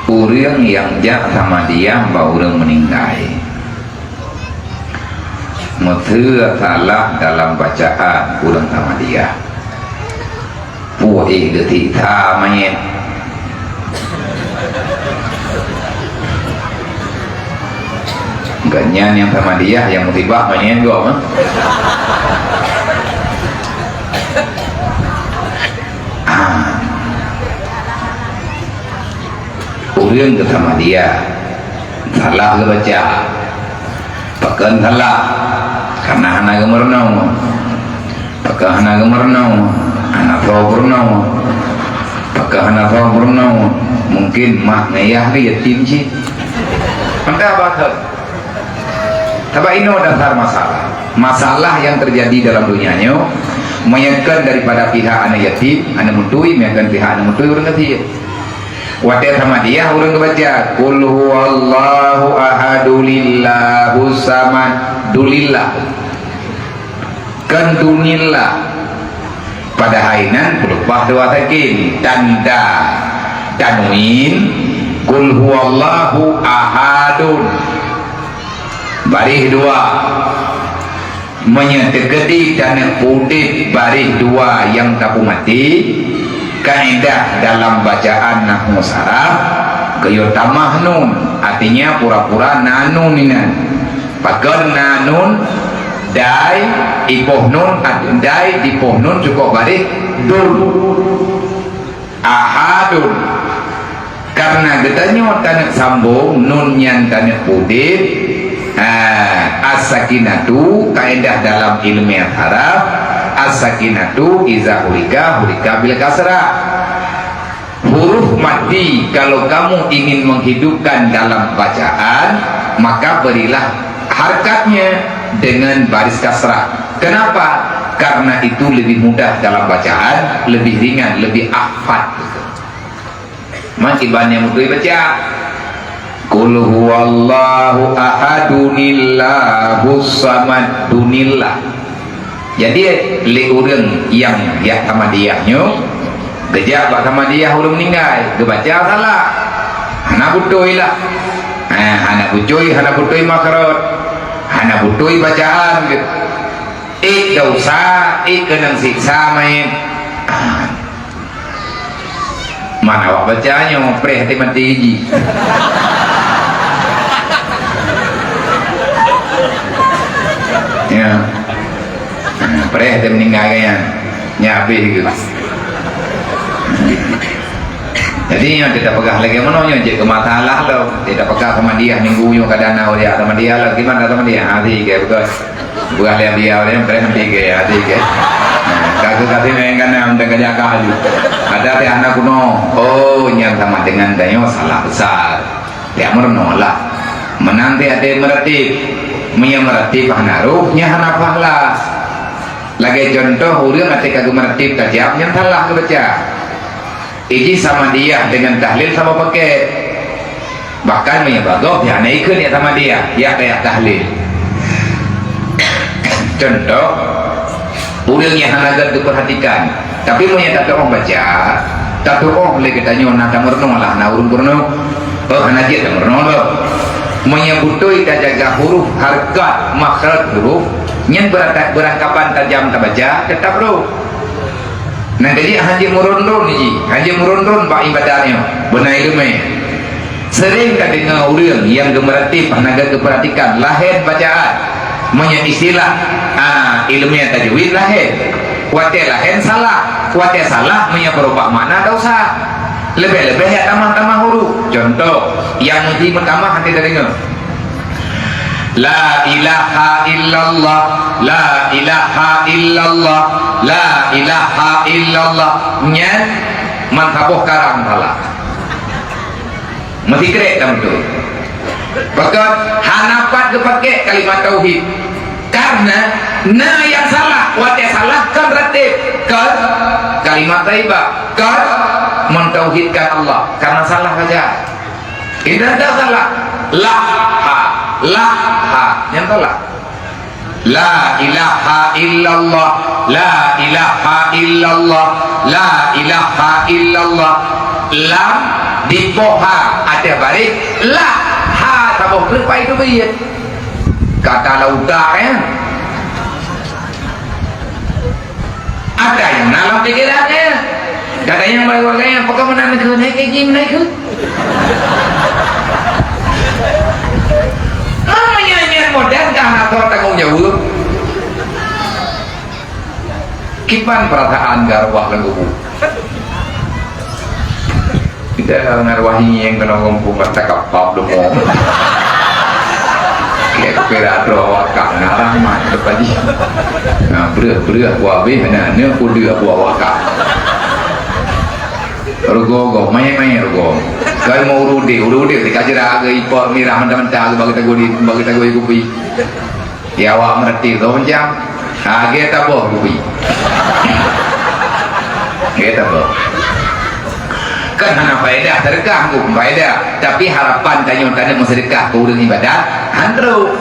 orang yang jak sama dia orang meninggal muthua salah dalam bacaan orang sama dia puai geti tha mayet ganyan yang sama dia yang musibah mayet gua orang ke sama dia salah ke baca pakan salah karena anak gemerno pakai anak gemerno anak sobrno pakai anak sobrno mungkin mak ngayah ke yatim sih maka apa tapi ini dasar masalah yang terjadi dalam dunianya menyangkan daripada pihak anak yatim anak mutui menyangkan pihak anak mutui orang kecil wadah sama dia orang kebaca qul huwallahu ahadu lillahu samad dulillah kan dunillah pada hainan berubah dua takin tanda tanwin qul huwallahu ahadun baris dua menyetegedi dan putih baris dua yang tapu mati kaidah dalam bacaan nahwu saraf gaya tamah nun artinya pura-pura nanun inan pakai nanun dai ipoh nun dai dipoh nun cukup baris dul ahadun karena getanya tanah sambung nun yang tanah putih as-sakinatu kaidah dalam ilmiah Arab as-sakinatu iza hurika bil kasrah huruf mati kalau kamu ingin menghidupkan dalam bacaan maka berilah harkatnya dengan baris kasrah. Kenapa? Karena itu lebih mudah dalam bacaan, lebih ringan, lebih afat. Makibannya mudah baca qul huwallahu ahadunillahus samad dunillah. Jadi le urang yang ya sama diahnya gejak bak sama dia urang meninggal gebaca salah hana butoi lah hana butoi makarot hana butoi bacaan gitu dosa kenang siksa main mana awak bacanya mau preh hati mati hiji ya preh hati meninggal kayaknya nyabe gitu jadi yang tidak pegang lagi menonyo je ke mata Allah lo tidak pegang sama dia minggu yo kadana dia sama dia lah gimana sama dia hati ke bukan dia orang preh hati ke hati ke kagak kasih mengan yang tengah jaga aja ada teh anak kuno oh yang sama dengan dayo salah besar dia merenung lah menanti ada meratib meratib hanaruhnya hana pahala lagi contoh urang ate kagak meratib kajab yang salah kebaca iki sama dia dengan tahlil sama paket bahkan menyebagok ya naikkan ya sama dia ya kayak tahlil contoh urang yang hanagat diperhatikan tapi tak orang baca tak orang lagi tanya nak merenung lah na urung merenung oh hana dia merenung lo menyebutui jaga huruf harkat makhraj huruf yang berangkapan tajam tabaca tetap bro nah jadi haji murundun pak ibadahnya benar ilmu sering tak dengar urang yang gemeratif hanagat diperhatikan lahir bacaan punya istilah ilmiah tajwid lahir kuatnya lahir salah kuatnya salah punya berupa makna dosa lebih-lebih ya tamah-tamah huruf contoh yang nanti pertama hati dari dengar la ilaha illallah la ilaha illallah la ilaha illallah nya manthaboh karang salah mesti kerek kamu tu bahkan hanapat kepake kalimat tauhid karena na yang salah wajah salah kan ratib kan kalimat taibah kan mentauhidkan Allah karena salah saja tidak ada salah laha yang salah la ilaha illallah la ilaha illallah la ilaha illallah lam di poha ada balik lah ha tabuh lepai itu biar kata lautar ya ada yang dalam pikirannya ada yang bagaimana apakah menang ke naik gym naik ke namanya nyanyian modern karena tanggung jawab kipan perasaan garwah leluhur tidak ngarwahi yang kena ngomong kata kapal demong kayak kepera wakak ngarah mantep aja nah beruh wabe nah ini aku dia buah wakak rugo main rugo kau mau urudi dikaji raga ipor mirah mentah bagi tagu ikupi ya awak mereti tu macam kita boh ikupi kita boh kan hana faedah sedekah bukan faedah tapi harapan tanya sedekah ke urang ibadat handro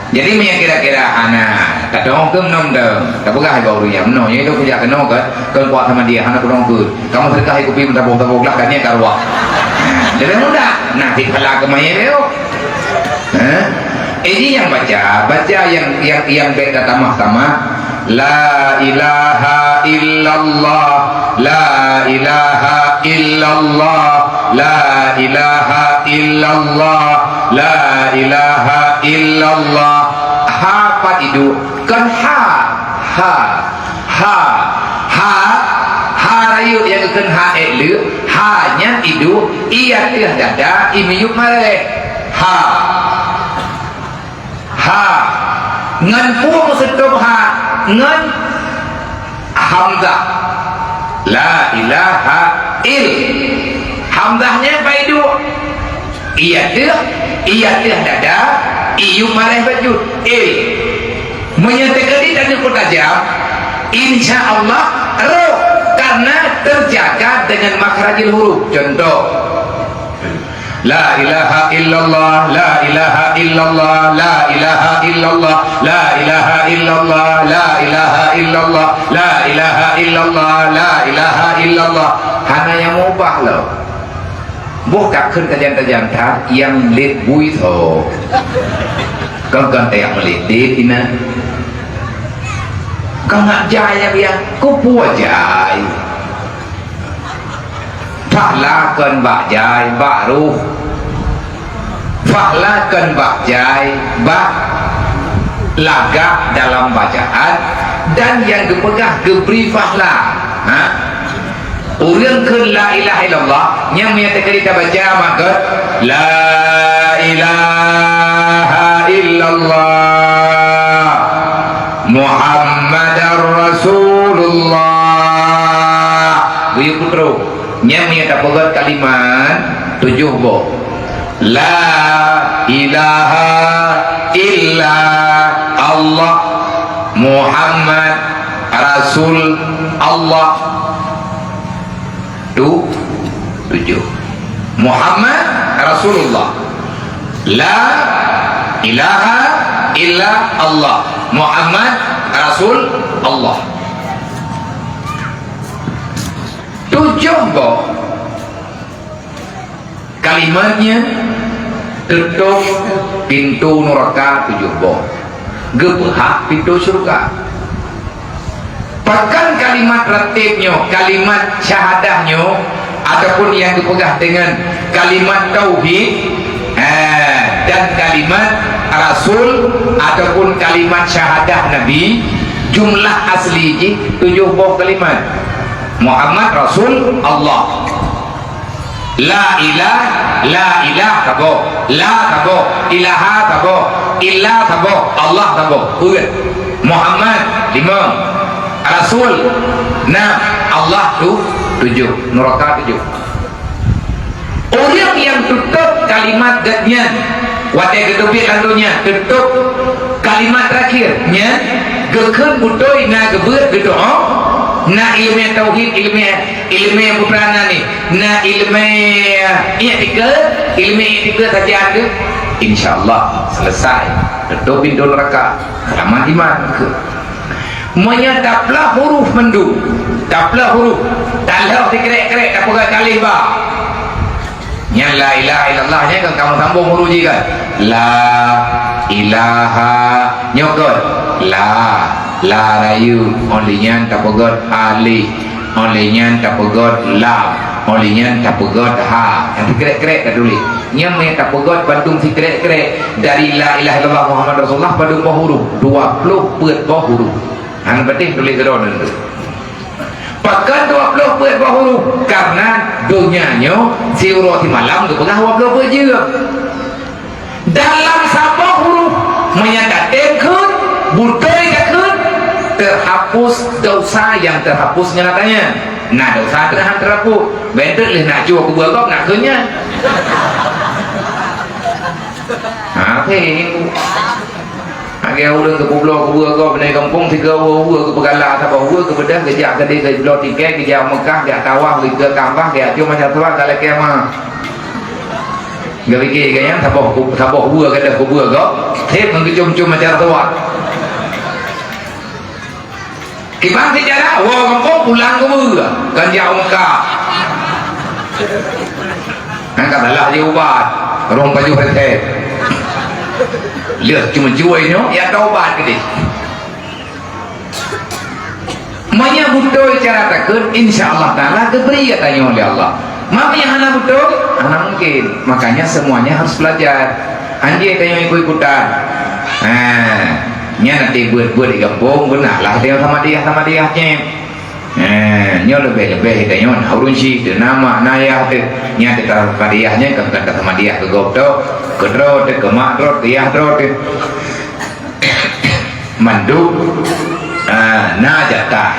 jadi punya kira-kira hana kadang ke nom dong tapi gak baru yang no itu punya kena kan kuat sama dia hana kurang ke kamu sedekah ikupi mentabung lah kan ya karwa jadi mudah nanti kalau kemana dia ini yang baca yang beda tamah La ilaha illallah La ilaha illallah La ilaha illallah La ilaha illallah apa itu kan ha rayu yang kan ha elu hanya itu ia tiah dada imiyuk mare ha ngan pun sedop ha ngan hamzah la ilaha hamzahnya apa itu iya tiah dada iyu marah baju menyatakan di dan tajam insya Allah roh karena terjaga dengan makhrajil huruf contoh La ilaha illallah La ilaha illallah La ilaha illallah La ilaha illallah La ilaha illallah La ilaha illallah La ilaha illallah hanya yang mubah loh bukan kerjaan-kerjaan tak yang lid bui tho kau kan yang melidit ini kau nak jaya biar kau buat jaya fahlakan bak jai bak ruh fahlakan bak jai bak lagak dalam bacaan dan yang dipegang geberi fahlah orang ke la ilaha illallah yang menyatakan kita baca maka la ilaha illallah Muhammadar Rasulullah buyuk putro yang menyatakan kalimat 7 boh la ilaha illa Allah Muhammad Rasul Allah 7 Muhammad Rasulullah la ilaha illa Allah Muhammad Rasul Allah 7 boh kalimatnya tutup pintu neraka 7 boh gebehak pintu surga bahkan kalimat ratibnya kalimat syahadahnya ataupun yang dipegang dengan kalimat tauhid dan kalimat rasul ataupun kalimat syahadah nabi jumlah asli 7 boh kalimat Muhammad Rasul Allah la ilah tabo la tabo ilaha tabo illa tabo Allah tabo Muhammad 5 Rasul 6 Allah 7 neraka 7 orang yang tutup kalimat gadnya wadah gedubit lantunya tutup kalimat terakhirnya gekun budoy na gebet gedoa na ilmu tauhid ilmu peranan ni na ilmu etika saja ada insyaallah selesai tutup pintu neraka selamat iman ke menyataplah huruf mendu, taplah huruf talah dikerek-kerek tak pegang kali ba yang la ilaha illallah nya kan kamu sambung huruf je kan la ilaha nyokot la rayu only nyan tak pegang alif only nyan tak pegang lam only nyan tak pegang ha yang dikerek-kerek tak tulis nya me tak pegang bandung si kerek-kerek dari la ilaha illallah Muhammad Rasulullah bandung huruf 20 peut huruf hang penting tulis kedon itu pakai 20 peut huruf karena dunianya si urati malam tu pegang 20 peut je dalam sabah huruf menyatakan kun butai kun terhapus dosa yang terhapusnya katanya nah dosa terhapus bentuk leh nak cuba kubur kau nak kunnya apa agak ulang ke pulau kubur kau benai kampung 3 ke Pegala atau ke Bedah kejak ke dia ke Pulau Tiket kejak Mekah kejak Tawaf ke Kampang kejak cuma macam tu lah kalau kemah gak fikir kayaknya tabah kubur kata kubur kau tip mengecum-cum macam tu kibang sejarah wah kampung pulang kubur kan jauh Mekah angkat adalah dia ubat orang baju retep lihat cuma jualnya ya taubat ke dia menyambut cara takut insyaallah ta'ala diberi katanya oleh Allah makanya anak betul anak mungkin makanya semuanya harus belajar anjir tanya ikut-ikutan nya nanti buat di kampung benarlah dia sama dia nya lebih tanya haurun sih nama nayah tu nya kita hadiahnya ke sama dia ke gopto ke drot ke makdrot dia drot mandu najatah